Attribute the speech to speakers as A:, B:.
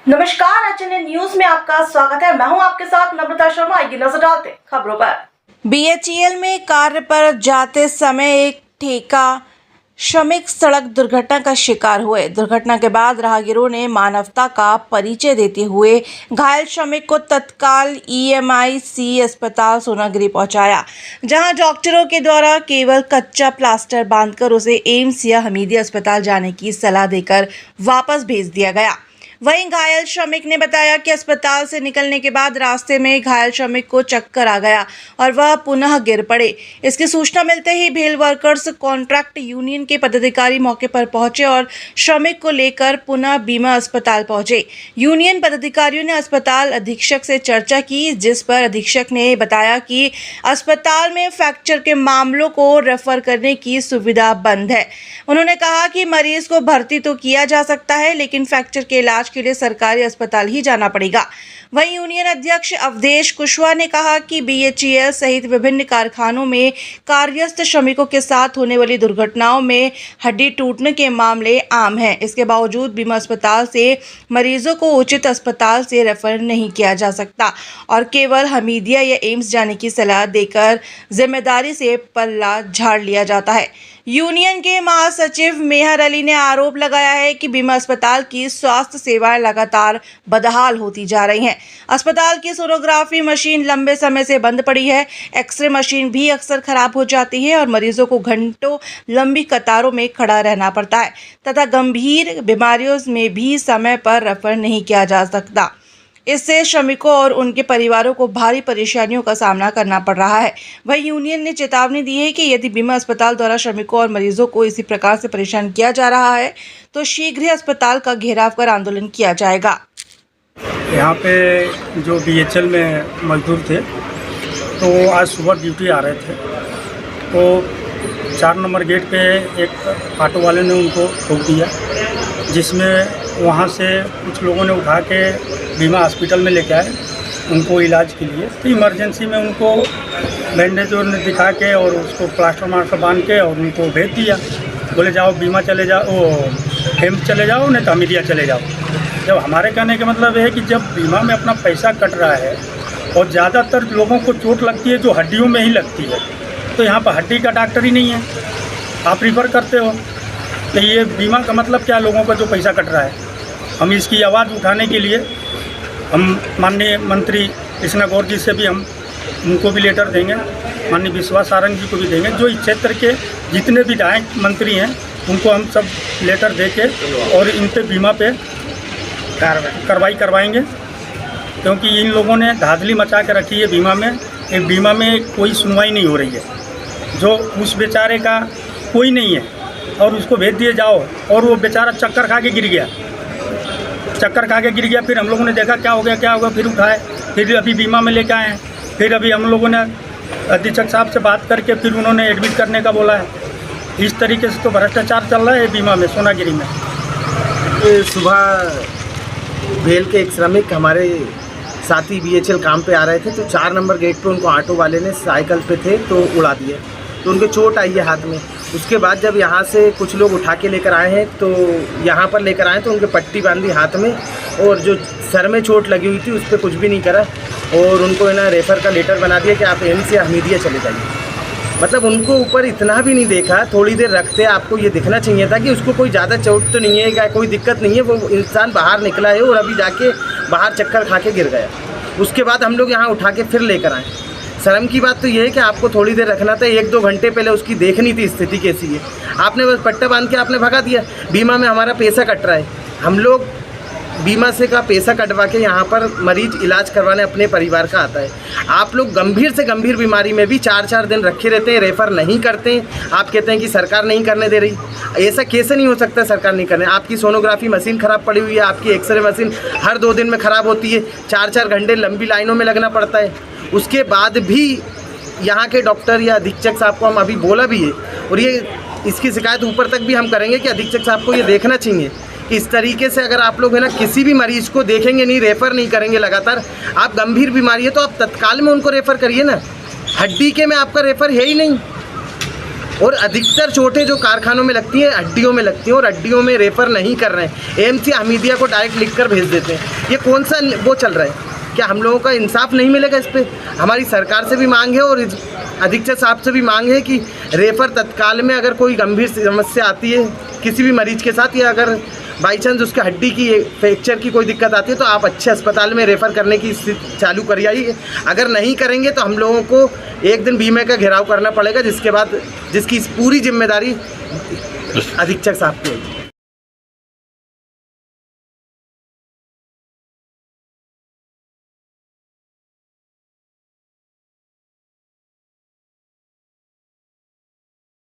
A: नमस्कार, HNN news में आपका स्वागत है। मैं हूं आपके साथ नम्रता शर्मा। आइए नजर डालते हैं खबरों पर। बीएचईएल में कार्य पर जाते समय एक ठेका श्रमिक सड़क दुर्घटना का शिकार हुए। दुर्घटना के बाद राहगीरों ने मानवता का परिचय देते हुए घायल श्रमिक को तत्काल EMIC अस्पताल सोनागिरी पहुंचाया, जहां डॉक्टरों के द्वारा केवल कच्चा प्लास्टर बांधकर उसे एम्स या हमीदिया अस्पताल जाने की सलाह देकर वापस भेज दिया गया। वहीं घायल श्रमिक ने बताया कि अस्पताल से निकलने के बाद रास्ते में घायल श्रमिक को चक्कर आ गया और वह पुनः गिर पड़े। इसकी सूचना मिलते ही भेल वर्कर्स कॉन्ट्रैक्ट यूनियन के पदाधिकारी मौके पर पहुंचे और श्रमिक को लेकर पुनः बीमा अस्पताल पहुंचे। यूनियन पदाधिकारियों ने अस्पताल अधीक्षक से चर्चा की, जिस पर अधीक्षक ने बताया कि अस्पताल में फ्रैक्चर के मामलों को रेफर करने की सुविधा बंद है। उन्होंने कहा कि मरीज को भर्ती तो किया जा सकता है, लेकिन फ्रैक्चर के इलाज के लिए सरकारी अस्पताल ही जाना पड़ेगा। वहीं यूनियन अध्यक्ष अवधेश कुशवाहा ने कहा कि BHEL सहित विभिन्न कारखानों में कार्यरत श्रमिकों के साथ होने वाली दुर्घटनाओं में हड्डी टूटने के मामले आम हैं। इसके बावजूद बीमा अस्पताल से मरीजों को उचित अस्पताल से रेफर नहीं किया जा सकता और केवल हमीदिया या एम्स जाने की सलाह देकर जिम्मेदारी से पल्ला झाड़ लिया जाता है। यूनियन के महासचिव मेहर अली ने आरोप लगाया है कि बीमा अस्पताल की स्वास्थ्य सेवाएं लगातार बदहाल होती जा रही हैं। अस्पताल की सोनोग्राफी मशीन लंबे समय से बंद पड़ी है, एक्सरे मशीन भी अक्सर खराब हो जाती है और मरीजों को घंटों लंबी कतारों में खड़ा रहना पड़ता है तथा गंभीर बीमारियों में भी समय पर रेफर नहीं किया जा सकता। इससे श्रमिकों और उनके परिवारों को भारी परेशानियों का सामना करना पड़ रहा है। वहीं यूनियन ने चेतावनी दी है कि यदि बीमा अस्पताल द्वारा श्रमिकों और मरीजों को इसी प्रकार से परेशान किया जा रहा है तो शीघ्र ही अस्पताल का घेराव कर आंदोलन किया जाएगा।
B: यहाँ पे जो BHEL में मजदूर थे तो आज सुबह ड्यूटी आ रहे थे, तो 4 नंबर गेट पे एक ऑटो वाले ने उनको ठोक दिया, जिसमें वहाँ से कुछ लोगों ने उठा के बीमा हॉस्पिटल में लेके आए उनको इलाज के लिए। तो इमरजेंसी में उनको बैंडेज दिखा के और उसको प्लास्टर मार कर बांध के और उनको भेज दिया। बोले जाओ बीमा चले जाओ, एम्स चले जाओ, नहीं तो हमीदिया चले जाओ। जब हमारे कहने का मतलब है कि जब बीमा में अपना पैसा कट रहा है और ज़्यादातर लोगों को चोट लगती है जो हड्डियों में ही लगती है, तो यहाँ पर हड्डी का डॉक्टर ही नहीं है, आप रिफ़र करते हो, तो ये बीमा का मतलब क्या लोगों का जो पैसा कट रहा है। हम इसकी आवाज़ उठाने के लिए हम माननीय मंत्री कृष्णा गौर जी से भी हम उनको भी लेटर देंगे, माननीय विश्वास सारंग जी को भी देंगे। जो इस क्षेत्र के जितने विधायक मंत्री हैं उनको हम सब लेटर दे के और इन पे बीमा पे कार्रवाई करवाएंगे, क्योंकि इन लोगों ने धांधली मचा के रखी है बीमा में। एक बीमा में कोई सुनवाई नहीं हो रही है, जो उस बेचारे का कोई नहीं है और उसको भेज दिए जाओ और वो बेचारा चक्कर खा के गिर गया। फिर हम लोगों ने देखा क्या हो गया, फिर उठाए, फिर अभी बीमा में लेके आए हैं। फिर अभी हम लोगों ने अधीक्षक साहब से बात करके फिर उन्होंने एडमिट करने का बोला है। इस तरीके से तो भ्रष्टाचार चल रहा है बीमा में सोनागिरी में।
C: सुबह भेल के एक श्रमिक हमारे साथी BHEL काम पे आ रहे थे, तो 4 नंबर गेट पे उनको ऑटो वाले ने साइकिल पे थे तो उड़ा दिया, तो उनके चोट आई है हाथ में। उसके बाद जब यहाँ से कुछ लोग उठा के लेकर आए हैं तो यहाँ पर लेकर आए तो उनके पट्टी बांधी हाथ में और जो सर में चोट लगी हुई थी उस पर कुछ भी नहीं करा और उनको ना रेफ़र का लेटर बना दिया कि आप एम्स या हमीदिया चले जाइए। मतलब उनको ऊपर इतना भी नहीं देखा, थोड़ी देर रखते आपको ये दिखना चाहिए था कि उसको कोई ज़्यादा चोट तो नहीं है, क्या कोई दिक्कत नहीं है, वो इंसान बाहर निकला है और अभी जाके बाहर चक्कर खा के गिर गया। उसके बाद हम लोग यहाँ उठा के फिर लेकर आए। शर्म की बात तो ये है कि आपको थोड़ी देर रखना था, 1-2 घंटे पहले उसकी देखनी थी स्थिति कैसी है। आपने बस पट्टा बांध के आपने भगा दिया। बीमा में हमारा पैसा कट रहा है, हम लोग बीमा से का पैसा कटवा के यहाँ पर मरीज इलाज करवाने अपने परिवार का आता है। आप लोग गंभीर से गंभीर बीमारी में भी 4-4 दिन रखे रहते हैं, रेफ़र नहीं करते हैं। आप कहते हैं कि सरकार नहीं करने दे रही। ऐसा कैसे नहीं हो सकता सरकार नहीं करने। आपकी सोनोग्राफी मशीन ख़राब पड़ी हुई है, आपकी एक्सरे मशीन हर 2 दिन में ख़राब होती है, 4-4 घंटे लंबी लाइनों में लगना पड़ता है। उसके बाद भी यहाँ के डॉक्टर या अधीक्षक साहब को हम अभी बोला भी है और ये इसकी शिकायत ऊपर तक भी हम करेंगे कि अधीक्षक साहब को ये देखना चाहिए कि इस तरीके से अगर आप लोग है ना किसी भी मरीज़ को देखेंगे नहीं, रेफ़र नहीं करेंगे लगातार, आप गंभीर बीमारी है तो आप तत्काल में उनको रेफ़र करिए ना। हड्डी के में आपका रेफ़र है ही नहीं, और अधिकतर चोटें जो कारखानों में लगती हैं हड्डियों में लगती हैं, और हड्डियों में रेफर नहीं कर रहे हैं, एएमसी हमीदिया को डायरेक्ट लिख कर भेज देते हैं। ये कौन सा वो चल रहा है? क्या हम लोगों का इंसाफ नहीं मिलेगा इस पर? हमारी सरकार से भी मांग है और अधीक्षक साहब से भी मांग है कि रेफर तत्काल में, अगर कोई गंभीर समस्या आती है किसी भी मरीज के साथ, या अगर बाई चांस उसका हड्डी की फ्रैक्चर की कोई दिक्कत आती है, तो आप अच्छे अस्पताल में रेफ़र करने की चालू करिए। अगर नहीं करेंगे तो हम लोगों को एक दिन बीमे का घेराव करना पड़ेगा, जिसके बाद जिसकी पूरी जिम्मेदारी अधीक्षक साहब की है।